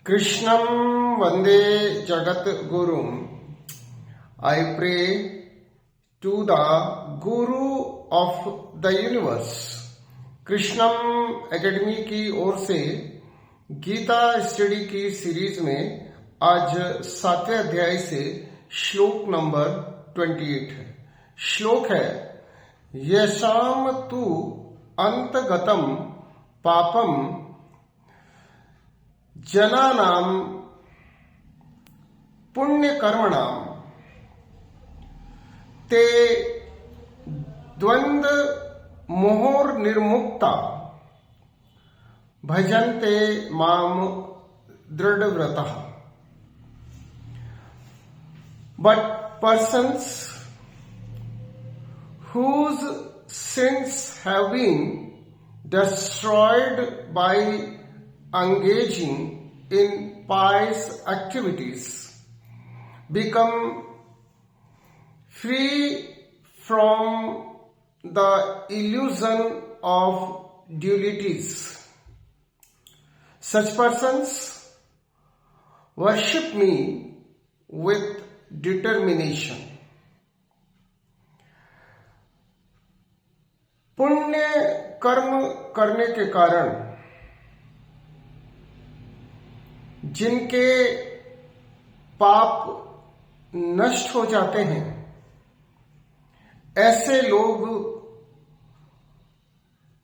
Krishnam Vande Jagat Gurum. I pray to the Guru of the Universe. Krishnam academy की ओर से Gita study की series में आज 7वें अध्याय से श्लोक नंबर 28 है। श्लोक है यशाम तु अंतगतम पापम जनानाम पुण्य कर्मणाम ते द्वंद मोहोर निर्मुक्ता भजन्ते माम दृढ़व्रतः। But persons whose sins have been destroyed by engaging in pious activities become free from the illusion of dualities. Such persons worship me with determination. पुण्य कर्म करने के कारण जिनके पाप नष्ट हो जाते हैं, ऐसे लोग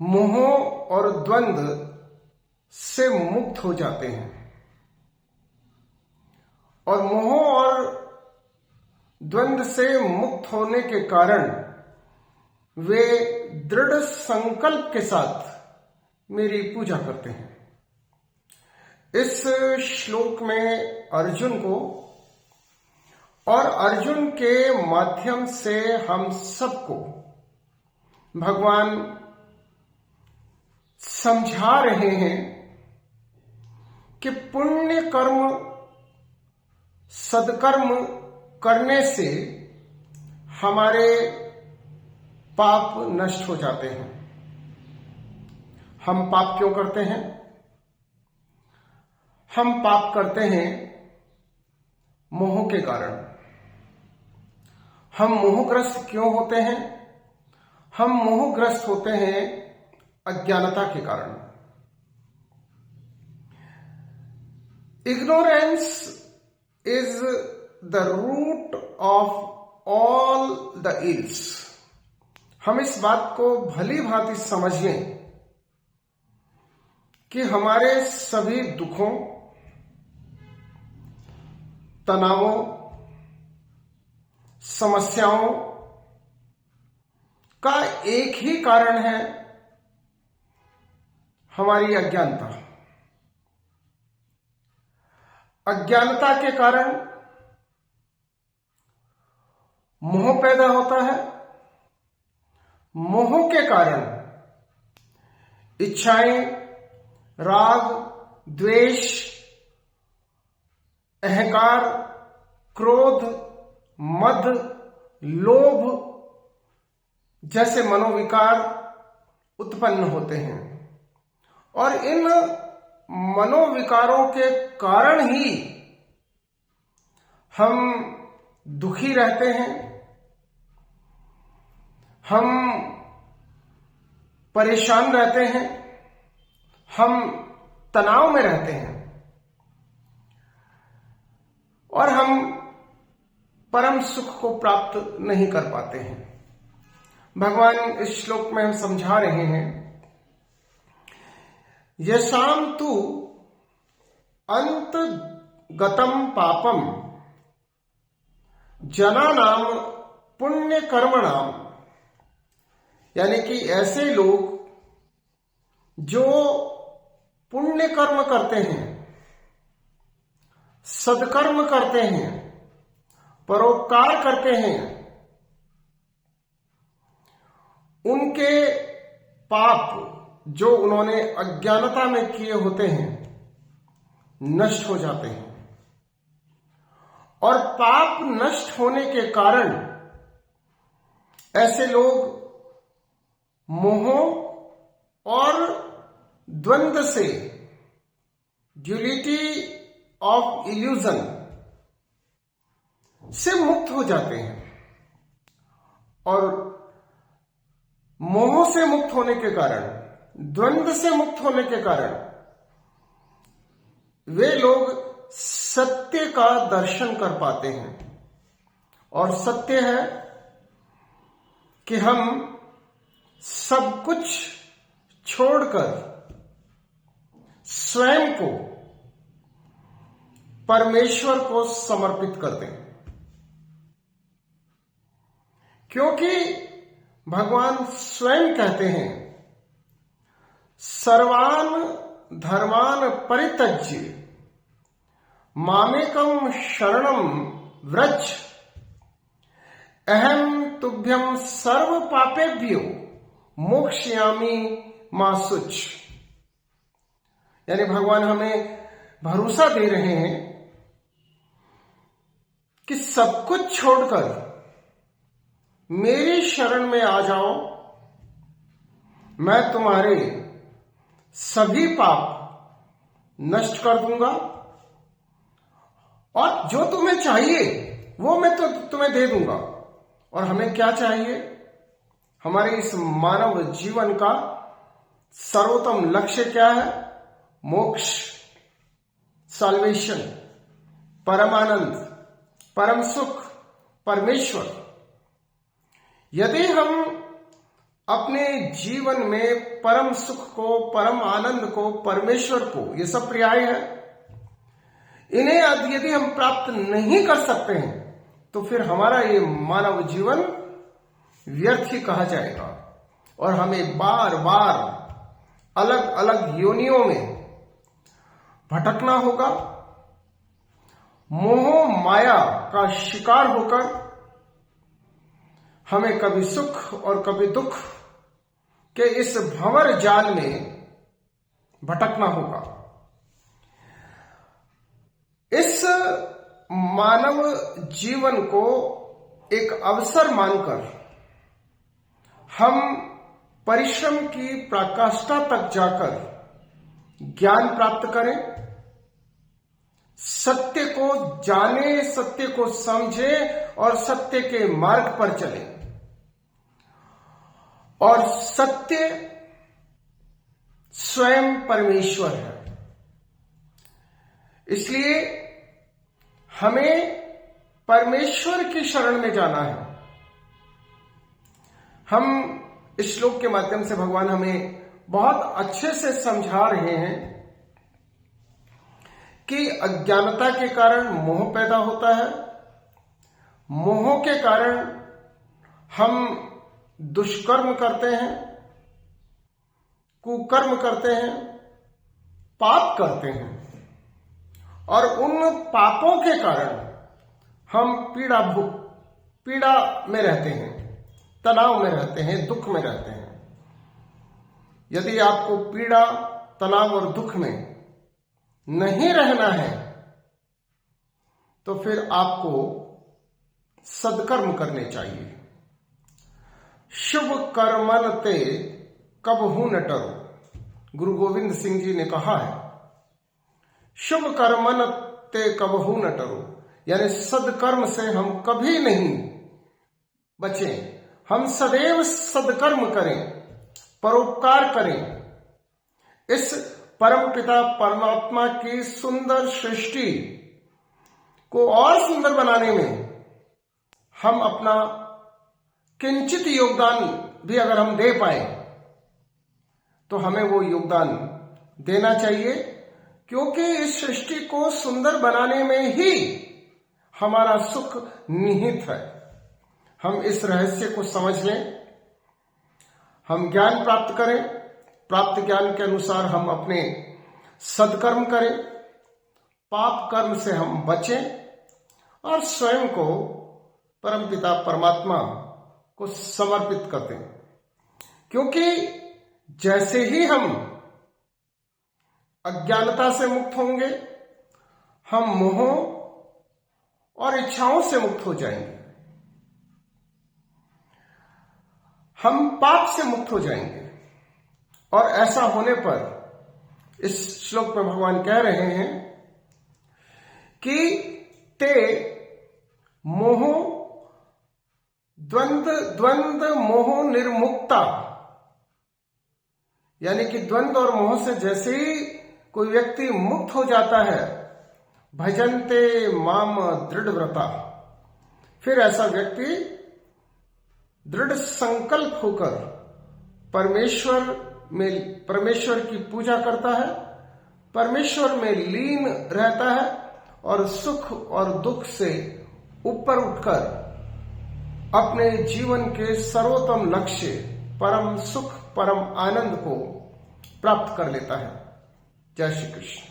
मोह और द्वंद्व से मुक्त हो जाते हैं और मोह और द्वंद्व से मुक्त होने के कारण वे दृढ़ संकल्प के साथ मेरी पूजा करते हैं। इस श्लोक में अर्जुन को और अर्जुन के माध्यम से हम सबको भगवान समझा रहे हैं कि पुण्य कर्म सदकर्म करने से हमारे पाप नष्ट हो जाते हैं। हम पाप क्यों करते हैं? हम पाप करते हैं मोह के कारण। हम मोहग्रस्त क्यों होते हैं? हम मोहग्रस्त होते हैं अज्ञानता के कारण। Ignorance is the root of all the ills. हम इस बात को भली भांति समझें कि हमारे सभी दुखों, तनावों, समस्याओं का एक ही कारण है, हमारी अज्ञानता। अज्ञानता के कारण मोह पैदा होता है। मोह के कारण इच्छाएं, राग, द्वेष, अहंकार, क्रोध, मद, लोभ जैसे मनोविकार उत्पन्न होते हैं और इन मनोविकारों के कारण ही हम दुखी रहते हैं, हम परेशान रहते हैं, हम तनाव में रहते हैं और हम परम सुख को प्राप्त नहीं कर पाते हैं। भगवान इस श्लोक में हम समझा रहे हैं यशाम तु अंतगतम पापम जनानाम पुण्य कर्मणाम, यानी कि ऐसे लोग जो पुण्य कर्म करते हैं, सदकर्म करते हैं, परोपकार करते हैं, उनके पाप जो उन्होंने अज्ञानता में किए होते हैं नष्ट हो जाते हैं और पाप नष्ट होने के कारण ऐसे लोग मोह और द्वंद्व से, ड्यूलिटी ऑफ इल्यूजन से मुक्त हो जाते हैं और मोह से मुक्त होने के कारण, द्वंद्व से मुक्त होने के कारण वे लोग सत्य का दर्शन कर पाते हैं। और सत्य है कि हम सब कुछ छोड़कर स्वयं को परमेश्वर को समर्पित कर दें, क्योंकि भगवान स्वयं कहते हैं सर्वान धर्मान परित्यज्य मामेकम शरणम व्रज अहम तुभ्यम सर्व पापेभ्यो मोक्षयामि मा शुच। यानी भगवान हमें भरोसा दे रहे हैं कि सब कुछ छोड़कर मेरी शरण में आ जाओ, मैं तुम्हारे सभी पाप नष्ट कर दूंगा और जो तुम्हें चाहिए वो मैं तो तुम्हें दे दूंगा। और हमें क्या चाहिए? हमारे इस मानव जीवन का सर्वोत्तम लक्ष्य क्या है? मोक्ष, साल्वेशन, परमानंद, परम सुख, परमेश्वर। यदि हम अपने जीवन में परम सुख को, परम आनंद को, परमेश्वर को, ये सब पर्याय है, इन्हें यदि हम प्राप्त नहीं कर सकते हैं तो फिर हमारा ये मानव जीवन व्यर्थ ही कहा जाएगा और हमें बार बार अलग अलग योनियों में भटकना होगा, मोह माया का शिकार होकर हमें कभी सुख और कभी दुख के इस भंवर जाल में भटकना होगा। इस मानव जीवन को एक अवसर मानकर हम परिश्रम की पराकाष्ठा तक जाकर ज्ञान प्राप्त करें, सत्य को जाने, सत्य को समझे और सत्य के मार्ग पर चलें। और सत्य स्वयं परमेश्वर है, इसलिए हमें परमेश्वर की शरण में जाना है। हम इस श्लोक के माध्यम से भगवान हमें बहुत अच्छे से समझा रहे हैं कि अज्ञानता के कारण मोह पैदा होता है, मोह के कारण हम दुष्कर्म करते हैं, कुकर्म करते हैं, पाप करते हैं और उन पापों के कारण हम पीड़ा में रहते हैं, तनाव में रहते हैं, दुख में रहते हैं। यदि आपको पीड़ा, तनाव और दुख में नहीं रहना है तो फिर आपको सदकर्म करने चाहिए। शुभ कर्मन ते कबहू न टरो, गुरु गोविंद सिंह जी ने कहा है, शुभ कर्मन ते कबहू न टरो, यानी सदकर्म से हम कभी नहीं बचें। हम सदैव सदकर्म करें, परोपकार करें। इस परमपिता परमात्मा की सुंदर सृष्टि को और सुंदर बनाने में हम अपना किंचित योगदान भी अगर हम दे पाए तो हमें वो योगदान देना चाहिए, क्योंकि इस सृष्टि को सुंदर बनाने में ही हमारा सुख निहित है। हम इस रहस्य को समझ लें, हम ज्ञान प्राप्त करें, प्राप्त ज्ञान के अनुसार हम अपने सदकर्म करें, पाप कर्म से हम बचें और स्वयं को परमपिता परमात्मा को समर्पित कर दें। क्योंकि जैसे ही हम अज्ञानता से मुक्त होंगे, हम मोह और इच्छाओं से मुक्त हो जाएंगे, हम पाप से मुक्त हो जाएंगे। और ऐसा होने पर इस श्लोक में भगवान कह रहे हैं कि ते मोह द्वंद मोह निर्मुक्ता, यानी कि द्वंद और मोह से जैसे ही कोई व्यक्ति मुक्त हो जाता है, भजन्ते माम दृढ़ व्रता, फिर ऐसा व्यक्ति दृढ़ संकल्प होकर परमेश्वर की पूजा करता है, परमेश्वर में लीन रहता है और सुख और दुख से ऊपर उठकर अपने जीवन के सर्वोत्तम लक्ष्य परम सुख परम आनंद को प्राप्त कर लेता है। जय श्री कृष्ण।